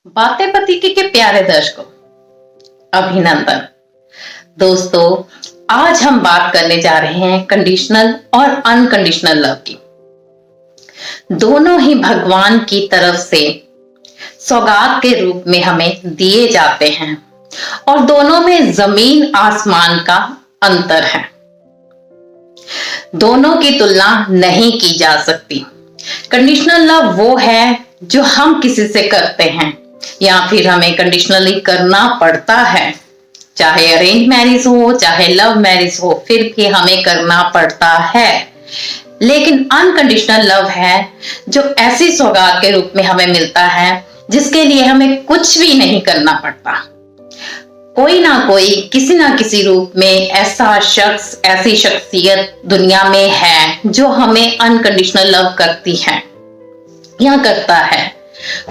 बातें पति के प्यारे दर्शकों, अभिनंदन। दोस्तों, आज हम बात करने जा रहे हैं कंडीशनल और अनकंडीशनल लव की। दोनों ही भगवान की तरफ से सौगात के रूप में हमें दिए जाते हैं और दोनों में जमीन आसमान का अंतर है। दोनों की तुलना नहीं की जा सकती। कंडीशनल लव वो है जो हम किसी से करते हैं या फिर हमें कंडीशनली करना पड़ता है, चाहे अरेंज मैरिज हो चाहे लव मैरिज हो, फिर भी हमें करना पड़ता है। लेकिन अनकंडीशनल लव है जो ऐसी सौगात के रूप में हमें मिलता है जिसके लिए हमें कुछ भी नहीं करना पड़ता। कोई ना कोई किसी ना किसी रूप में ऐसा शख्स, ऐसी शख्सियत दुनिया में है जो हमें अनकंडीशनल लव करती है या करता है।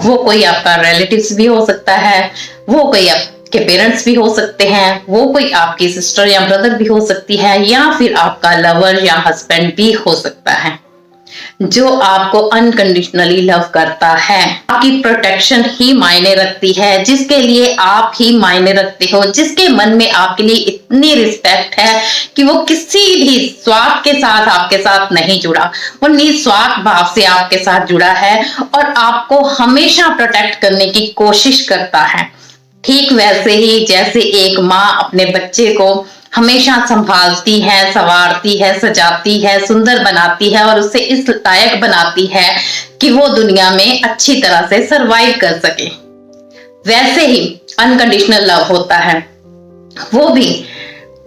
वो कोई आपका रिलेटिव्स भी हो सकता है, वो कोई आपके पेरेंट्स भी हो सकते हैं, वो कोई आपकी सिस्टर या ब्रदर भी हो सकती है, या फिर आपका लवर या हस्बैंड भी हो सकता है जो आपको अनकंडीशनली लव करता है। आपकी प्रोटेक्शन ही मायने रखती है, जिसके लिए आप ही मायने रखते हो, जिसके मन में आपके लिए इतनी रिस्पेक्ट है कि वो किसी भी स्वार्थ के साथ आपके साथ नहीं जुड़ा, वो निस्वार्थ भाव से आपके साथ जुड़ा है और आपको हमेशा प्रोटेक्ट करने की कोशिश करता है। ठीक वैसे ही जैसे एक माँ अपने बच्चे को हमेशा संभालती है, संवारती है, सजाती है, सुंदर बनाती है और उसे इस लायक बनाती है कि वो दुनिया में अच्छी तरह से सरवाइव कर सके, वैसे ही अनकंडीशनल लव होता है। वो भी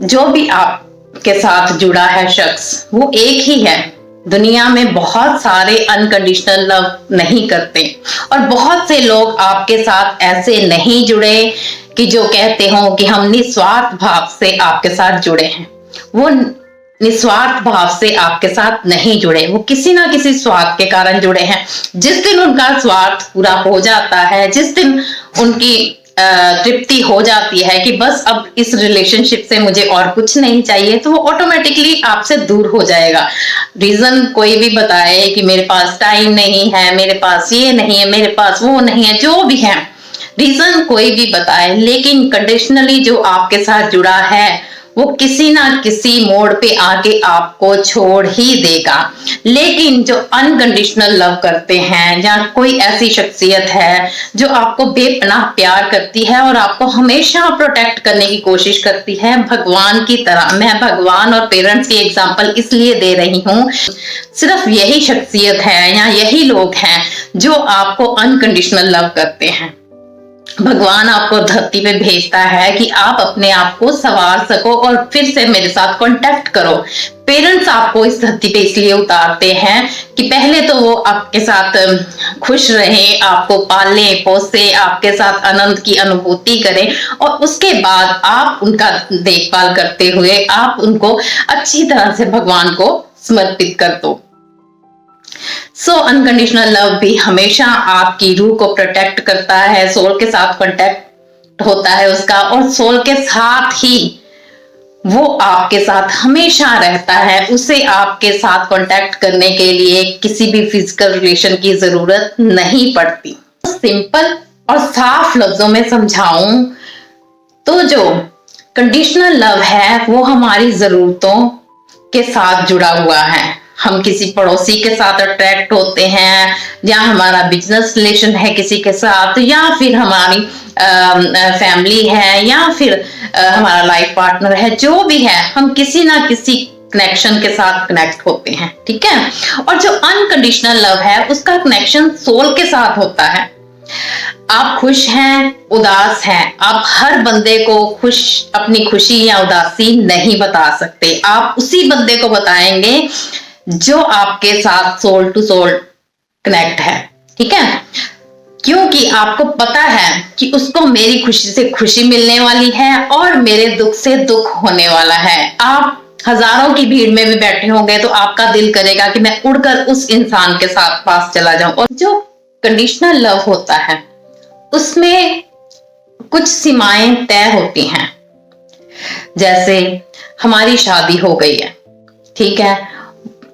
जो भी आपके साथ जुड़ा है शख्स, वो एक ही है। दुनिया में बहुत सारे अनकंडीशनल लव नहीं करते और बहुत से लोग आपके साथ ऐसे नहीं जुड़े कि जो कहते हो कि हम निस्वार्थ भाव से आपके साथ जुड़े हैं। वो निस्वार्थ भाव से आपके साथ नहीं जुड़े, वो किसी ना किसी स्वार्थ के कारण जुड़े हैं। जिस दिन उनका स्वार्थ पूरा हो जाता है, जिस दिन उनकी तृप्ति हो जाती है कि बस अब इस रिलेशनशिप से मुझे और कुछ नहीं चाहिए, तो वो ऑटोमेटिकली आपसे दूर हो जाएगा। रीजन कोई भी बताए कि मेरे पास टाइम नहीं है, मेरे पास ये नहीं है, मेरे पास वो नहीं है, जो भी है रीजन कोई भी बताए, लेकिन कंडीशनली जो आपके साथ जुड़ा है वो किसी ना किसी मोड़ पे आके आपको छोड़ ही देगा। लेकिन जो अनकंडीशनल लव करते हैं, या कोई ऐसी शख्सियत है जो आपको बेपनाह प्यार करती है और आपको हमेशा प्रोटेक्ट करने की कोशिश करती है भगवान की तरह। मैं भगवान और पेरेंट्स की एग्जांपल इसलिए दे रही हूँ, सिर्फ यही शख्सियत है या यही लोग हैं जो आपको अनकंडीशनल लव करते हैं। भगवान आपको धरती पे भेजता है कि आप अपने आप को संवार सको और फिर से मेरे साथ कांटेक्ट करो। पेरेंट्स आपको इस धरती पे इसलिए उतारते हैं कि पहले तो वो आपके साथ खुश रहें, आपको पाले पोसे, आपके साथ आनंद की अनुभूति करें और उसके बाद आप उनका देखभाल करते हुए आप उनको अच्छी तरह से भगवान को समर्पित कर दो। अनकंडीशनल लव भी हमेशा आपकी रूह को प्रोटेक्ट करता है, सोल के साथ कांटेक्ट होता है उसका, और सोल के साथ ही वो आपके साथ हमेशा रहता है। उसे आपके साथ कांटेक्ट करने के लिए किसी भी फिजिकल रिलेशन की जरूरत नहीं पड़ती। सिंपल और साफ लफ्जों में समझाऊं तो जो कंडीशनल लव है वो हमारी जरूरतों के साथ जुड़ा हुआ है। हम किसी पड़ोसी के साथ अट्रैक्ट होते हैं, या हमारा बिजनेस रिलेशन है किसी के साथ, या फिर हमारी फैमिली है, या फिर हमारा लाइफ पार्टनर है, जो भी है हम किसी ना किसी कनेक्शन के साथ कनेक्ट होते हैं, ठीक है। और जो अनकंडीशनल लव है उसका कनेक्शन सोल के साथ होता है। आप खुश हैं, उदास हैं, आप हर बंदे को अपनी खुशी या उदासी नहीं बता सकते। आप उसी बंदे को बताएंगे जो आपके साथ सोल टू सोल कनेक्ट है, ठीक है। क्योंकि आपको पता है कि उसको मेरी खुशी से खुशी मिलने वाली है और मेरे दुख से दुख होने वाला है। आप हजारों की भीड़ में भी बैठे होंगे तो आपका दिल करेगा कि मैं उड़कर उस इंसान के साथ पास चला जाऊं। और जो कंडीशनल लव होता है उसमें कुछ सीमाएं तय होती हैं। जैसे हमारी शादी हो गई है, ठीक है,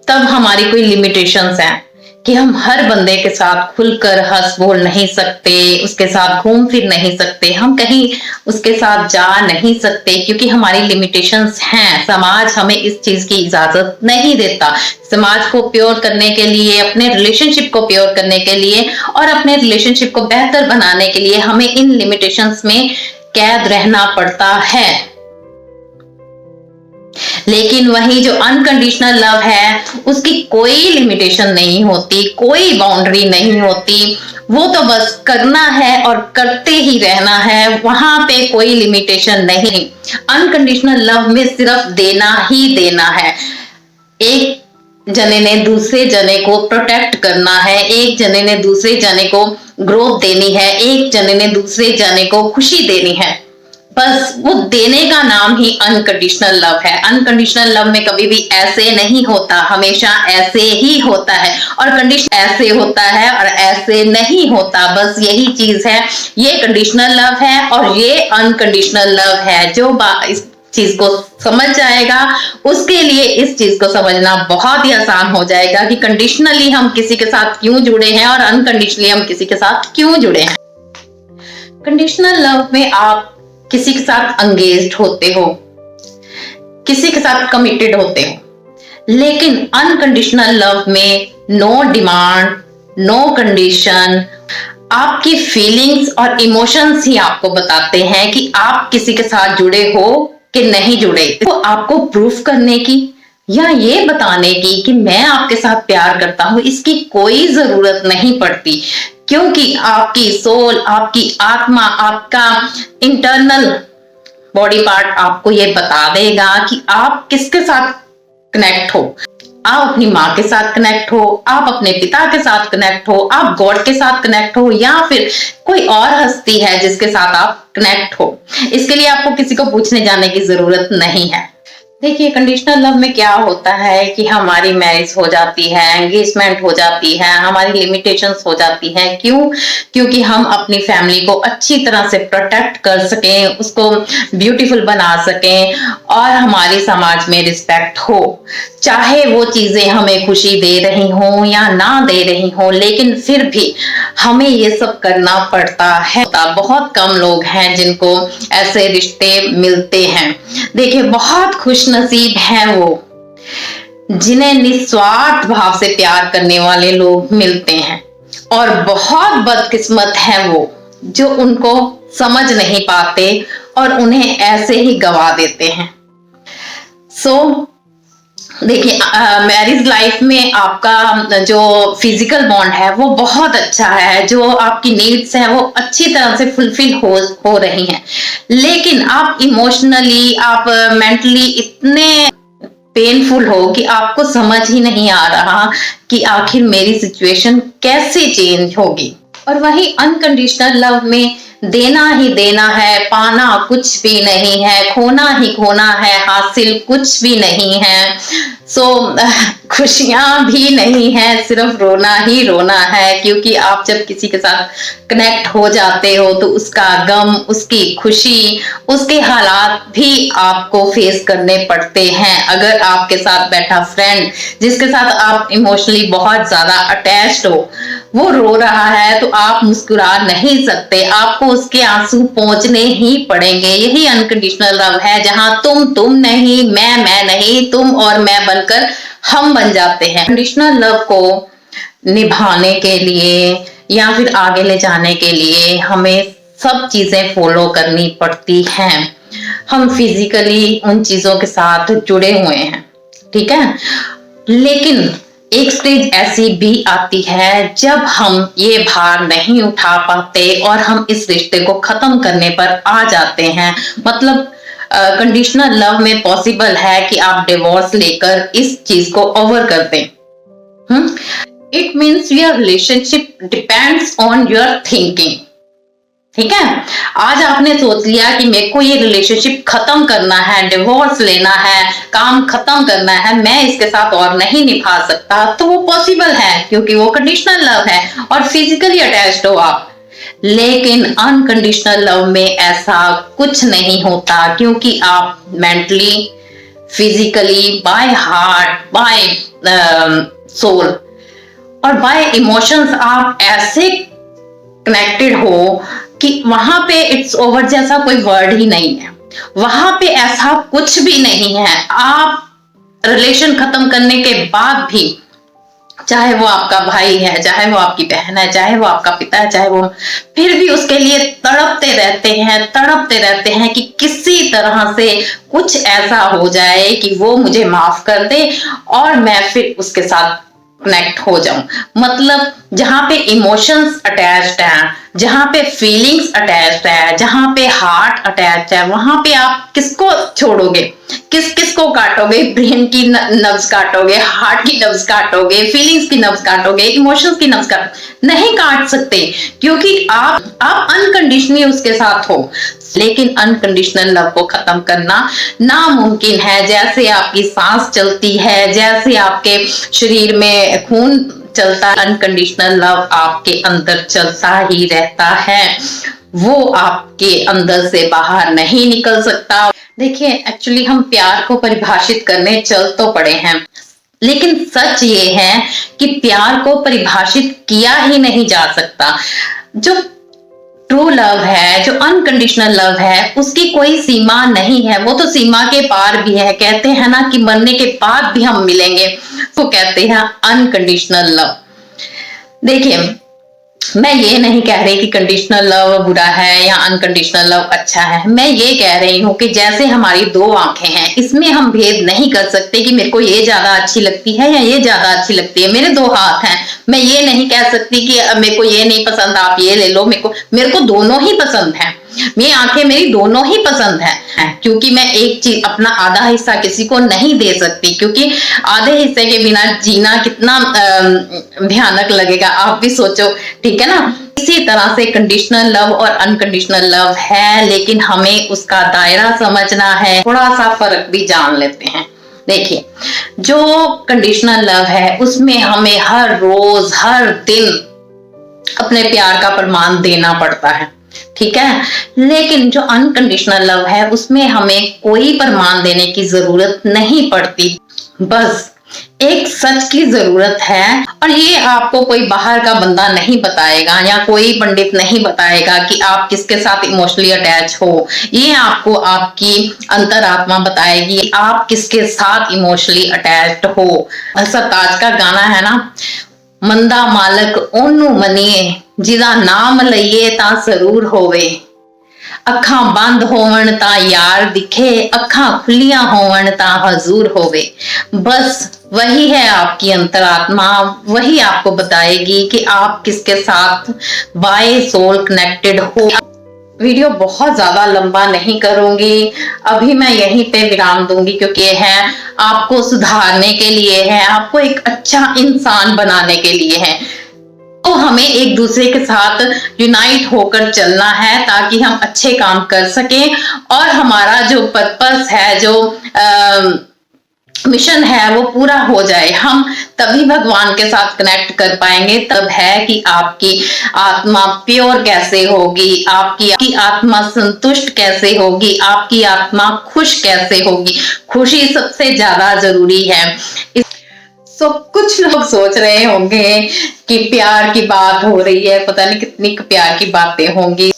तब हमारी कोई लिमिटेशंस हैं कि हम हर बंदे के साथ खुलकर हंस बोल नहीं सकते, उसके साथ घूम फिर नहीं सकते, हम कहीं उसके साथ जा नहीं सकते क्योंकि हमारी लिमिटेशंस हैं। समाज हमें इस चीज की इजाजत नहीं देता। समाज को प्योर करने के लिए, अपने रिलेशनशिप को प्योर करने के लिए और अपने रिलेशनशिप को बेहतर बनाने के लिए हमें इन लिमिटेशंस में कैद रहना पड़ता है। लेकिन वही जो अनकंडीशनल लव है उसकी कोई लिमिटेशन नहीं होती, कोई बाउंड्री नहीं होती। वो तो बस करना है और करते ही रहना है, वहां पे कोई लिमिटेशन नहीं। अनकंडीशनल लव में सिर्फ देना ही देना है। एक जने ने दूसरे जने को प्रोटेक्ट करना है, एक जने ने दूसरे जने को ग्रोथ देनी है, एक जने ने दूसरे जने को खुशी देनी है। बस वो देने का नाम ही अनकंडीशनल लव है। अनकंडीशनल लव में कभी भी ऐसे नहीं होता, हमेशा ऐसे ही होता है। और कंडीशन ऐसे होता है और ऐसे नहीं होता, बस यही चीज है। ये कंडीशनल लव है और ये अनकंडीशनल लव है। जो इस चीज को समझ जाएगा उसके लिए इस चीज को समझना बहुत ही आसान हो जाएगा कि कंडीशनली हम किसी के साथ क्यों जुड़े हैं और अनकंडीशनली हम किसी के साथ क्यों जुड़े हैं। कंडीशनल लव में आप किसी के साथ एंगेज्ड होते हो, किसी के साथ कमिटेड होते हो, लेकिन अनकंडीशनल लव में नो डिमांड, नो कंडीशन, आपकी फीलिंग्स और इमोशंस ही आपको बताते हैं कि आप किसी के साथ जुड़े हो कि नहीं जुड़े। तो आपको प्रूफ करने की या ये बताने की कि मैं आपके साथ प्यार करता हूं, इसकी कोई जरूरत नहीं पड़ती, क्योंकि आपकी सोल, आपकी आत्मा, आपका इंटरनल बॉडी पार्ट आपको ये बता देगा कि आप किसके साथ कनेक्ट हो। आप अपनी माँ के साथ कनेक्ट हो, आप अपने पिता के साथ कनेक्ट हो, आप गॉड के साथ कनेक्ट हो, या फिर कोई और हस्ती है जिसके साथ आप कनेक्ट हो। इसके लिए आपको किसी को पूछने जाने की जरूरत नहीं है। देखिए, कंडीशनल लव में क्या होता है कि हमारी मैरिज हो जाती है, एंगेजमेंट हो जाती है, हमारी लिमिटेशंस हो जाती हैं। क्यों? क्योंकि हम अपनी फैमिली को अच्छी तरह से प्रोटेक्ट कर सकें, उसको ब्यूटीफुल बना सकें और हमारे समाज में रिस्पेक्ट हो। चाहे वो चीजें हमें खुशी दे रही हों या ना दे रही हों, लेकिन फिर भी हमें ये सब करना पड़ता है। बहुत कम लोग हैं जिनको ऐसे रिश्ते मिलते हैं। देखिए, बहुत खुश नसीब हैं वो जिन्हें निस्वार्थ भाव से प्यार करने वाले लोग मिलते हैं, और बहुत बदकिस्मत है वो जो उनको समझ नहीं पाते और उन्हें ऐसे ही गवा देते हैं। देखिए, मैरिज लाइफ में आपका जो फिजिकल बॉन्ड है वो बहुत अच्छा है, जो आपकी नीड्स हैं वो अच्छी तरह से फुलफिल हो रही हैं, लेकिन आप इमोशनली, आप मेंटली इतने पेनफुल हो कि आपको समझ ही नहीं आ रहा कि आखिर मेरी सिचुएशन कैसे चेंज होगी। और वही अनकंडीशनल लव में देना ही देना है, पाना कुछ भी नहीं है, खोना ही खोना है, हासिल कुछ भी नहीं है। खुशियां भी नहीं है, सिर्फ रोना ही रोना है, क्योंकि आप जब किसी के साथ कनेक्ट हो जाते हो तो उसका गम, उसकी खुशी, उसके हालात भी आपको फेस करने पड़ते हैं। अगर आपके साथ बैठा फ्रेंड जिसके साथ आप इमोशनली बहुत ज्यादा अटैच्ड हो, वो रो रहा है तो आप मुस्कुरा नहीं सकते, आपको उसके आंसू पहुंचने ही पड़ेंगे। यही अनकंडीशनल लव है, जहां तुम नहीं, मैं नहीं, तुम और मैं बनकर हम बन जाते हैं। कंडीशनल लव को निभाने के लिए या फिर आगे ले जाने के लिए हमें सब चीजें फॉलो करनी पड़ती हैं। हम फिजिकली उन चीजों के साथ जुड़े हुए हैं, ठीक है, लेकिन एक स्टेज ऐसी भी आती है जब हम ये भार नहीं उठा पाते और हम इस रिश्ते को खत्म करने पर आ जाते हैं। मतलब कंडीशनल लव में पॉसिबल है कि आप डिवोर्स लेकर इस चीज को ओवर कर दें। It means your relationship depends on your thinking. ठीक है, आज आपने सोच लिया कि मेरे को ये रिलेशनशिप खत्म करना है, डिवोर्स लेना है, काम खत्म करना है, मैं इसके साथ और नहीं निभा सकता, तो वो पॉसिबल है क्योंकि वो कंडीशनल लव है और फिजिकली अटैच्ड हो आप। लेकिन अनकंडीशनल लव में ऐसा कुछ नहीं होता, क्योंकि आप mentally, physically, by heart, by soul और बाय इमोशंस आप ऐसे कनेक्टेड हो कि वहां पे इट्स ओवर जैसा कोई वर्ड ही नहीं है, वहां पे ऐसा कुछ भी नहीं है। आप रिलेशन खत्म करने के बाद भी, चाहे वो आपका भाई है, चाहे वो आपकी बहन है, चाहे वो आपका पिता है, चाहे वो, फिर भी उसके लिए तड़पते रहते हैं कि किसी तरह से कुछ ऐसा हो जाए कि वो मुझे माफ कर दे और मैं फिर उसके साथ कनेक्ट हो जाऊं। मतलब जहां पे इमोशंस अटैच्ड हैं, जहां पे फीलिंग्स अटैच्ड है, जहां पे हार्ट अटैच्ड है, वहां पे आप किसको छोड़ोगे, किस को काटोगे? ब्रेन की नब्ज काटोगे, हार्ट की नब्ज काटोगे, फीलिंग्स की नब्ज काटोगे, इमोशंस की नब्ज नहीं काट सकते, क्योंकि आप अनकंडीशनली उसके साथ हो। लेकिन अनकंडीशनल लव को खत्म करना नामुमकिन है। जैसे आपकी सांस चलती है, जैसे आपके शरीर में खून चलता है, अनकंडीशनल लव आपके अंदर चलता ही रहता है, वो आपके अंदर से बाहर नहीं निकल सकता। देखिए, एक्चुअली हम प्यार को परिभाषित करने चल तो पड़े हैं, लेकिन सच ये है कि प्यार को परिभाषित किया ही नहीं जा सकता। जो ट्रू लव है, जो अनकंडीशनल लव है, उसकी कोई सीमा नहीं है, वो तो सीमा के पार भी है। कहते हैं ना कि मरने के बाद भी हम मिलेंगे, तो कहते हैं अनकंडीशनल लव। देखिए, मैं ये नहीं कह रही कि कंडीशनल लव बुरा है या अनकंडीशनल लव अच्छा है। मैं ये कह रही हूँ कि जैसे हमारी दो आंखें हैं, इसमें हम भेद नहीं कर सकते कि मेरे को ये ज्यादा अच्छी लगती है या ये ज्यादा अच्छी लगती है। मेरे दो हाथ हैं, मैं ये नहीं कह सकती कि मेरे को ये नहीं पसंद, आप ये ले लो। मेरे को दोनों ही पसंद है, मेरी आंखें मेरी दोनों ही पसंद है, क्योंकि मैं एक चीज, अपना आधा हिस्सा किसी को नहीं दे सकती, क्योंकि आधे हिस्से के बिना जीना कितना भयानक लगेगा, आप भी सोचो, ठीक है ना। इसी तरह से कंडीशनल लव और अनकंडीशनल लव है, लेकिन हमें उसका दायरा समझना है। थोड़ा सा फर्क भी जान लेते हैं। देखिए, जो कंडीशनल लव है उसमें हमें हर रोज हर दिन अपने प्यार का प्रमाण देना पड़ता है, ठीक है। लेकिन जो अनकंडीशनल लव है उसमें हमें कोई प्रमाण देने की जरूरत नहीं पड़ती, बस एक सच की जरूरत है। और ये आपको कोई बाहर का बंदा नहीं बताएगा या कोई पंडित नहीं बताएगा कि आप किसके साथ इमोशनली अटैच हो। ये आपको आपकी अंतरात्मा बताएगी आप किसके साथ इमोशनली अटैच्ड हो। सरताज का गाना है ना, मंदा मालक ओनू मनिए जिदा नाम लइए ता जरूर होवे, अखा बंद होवन ता यार दिखे, अखा खुलियां होवन ता हजूर होवे। बस वही है आपकी अंतरात्मा, वही आपको बताएगी कि आप किसके साथ बाय सोल कनेक्टेड हो। वीडियो बहुत ज्यादा लंबा नहीं करूंगी, अभी मैं यहीं पे विराम दूंगी, क्योंकि ये है आपको सुधारने के लिए है, आपको एक अच्छा इंसान बनाने के लिए है। तो हमें एक दूसरे के साथ यूनाइट होकर चलना है ताकि हम अच्छे काम कर सकें और हमारा जो पर्पस है, जो मिशन है, वो पूरा हो जाए। हम तभी भगवान के साथ कनेक्ट कर पाएंगे। तब है कि आपकी आत्मा प्योर कैसे होगी, आपकी आत्मा संतुष्ट कैसे होगी, आपकी आत्मा खुश कैसे होगी। खुशी सबसे ज्यादा जरूरी है। तो कुछ लोग सोच रहे होंगे कि प्यार की बात हो रही है, पता नहीं कितनी प्यार की बातें होंगी।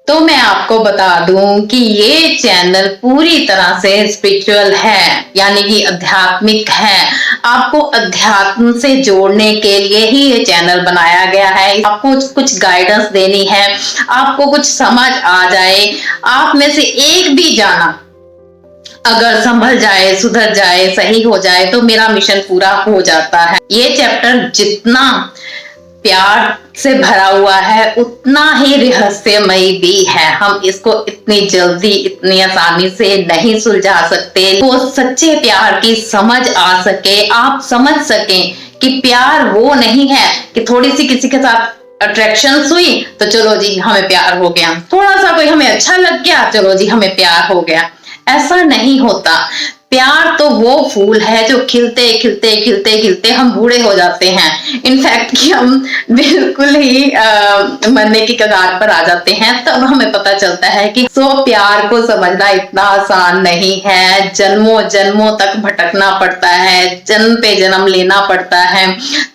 तो मैं आपको बता दूं कि ये चैनल पूरी तरह से स्पिरिचुअल है, यानी कि आध्यात्मिक है। आपको अध्यात्म से जोड़ने के लिए ही ये चैनल बनाया गया है। आपको कुछ गाइडेंस देनी है, आपको कुछ समझ आ जाए। आप में से एक भी जाना अगर संभल जाए, सुधर जाए, सही हो जाए, तो मेरा मिशन पूरा हो जाता है। ये चैप्टर जितना प्यार से भरा हुआ है उतना ही रहस्यमयी भी है। हम इसको इतनी जल्दी, इतनी आसानी से नहीं सुलझा सकते। वो सच्चे प्यार की समझ आ सके, आप समझ सकें कि प्यार वो नहीं है कि थोड़ी सी किसी के साथ अट्रैक्शन हुई तो चलो जी हमें प्यार हो गया, थोड़ा सा कोई हमें अच्छा लग गया, चलो जी हमें प्यार हो गया। ऐसा नहीं होता। प्यार तो वो फूल है जो खिलते खिलते खिलते खिलते हम बूढ़े हो जाते हैं। इनफैक्ट कि हम बिल्कुल ही मरने की कगार पर आ जाते हैं, तब हमें पता चलता है कि प्यार को समझना इतना आसान नहीं है। जन्मों जन्मों तक भटकना पड़ता है, जन्म पे जन्म लेना पड़ता है,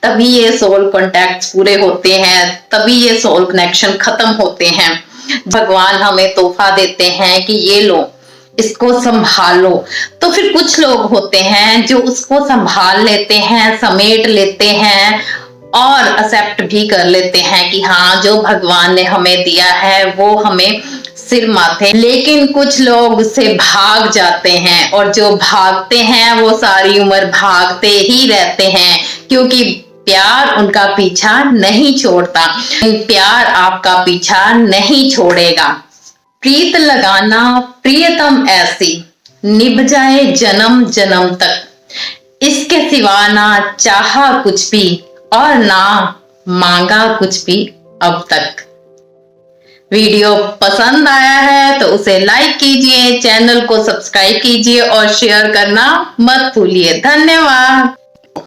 तभी ये सोल कॉन्टैक्ट पूरे होते हैं, तभी ये सोल कनेक्शन खत्म होते हैं। भगवान हमें तोहफा देते हैं कि ये लो, इसको संभालो। तो फिर कुछ लोग होते हैं जो उसको संभाल लेते हैं, समेट लेते हैं और एक्सेप्ट भी कर लेते हैं कि हाँ, जो भगवान ने हमें दिया है वो हमें सिर माथे। लेकिन कुछ लोग उससे भाग जाते हैं, और जो भागते हैं वो सारी उम्र भागते ही रहते हैं, क्योंकि प्यार उनका पीछा नहीं छोड़ता। प्यार आपका पीछा नहीं छोड़ेगा। प्रीत लगाना प्रियतम ऐसी, निभ जाए जन्म जन्म तक, इसके सिवा ना चाहा कुछ भी और ना मांगा कुछ भी अब तक। वीडियो पसंद आया है तो उसे लाइक कीजिए, चैनल को सब्सक्राइब कीजिए और शेयर करना मत भूलिए। धन्यवाद।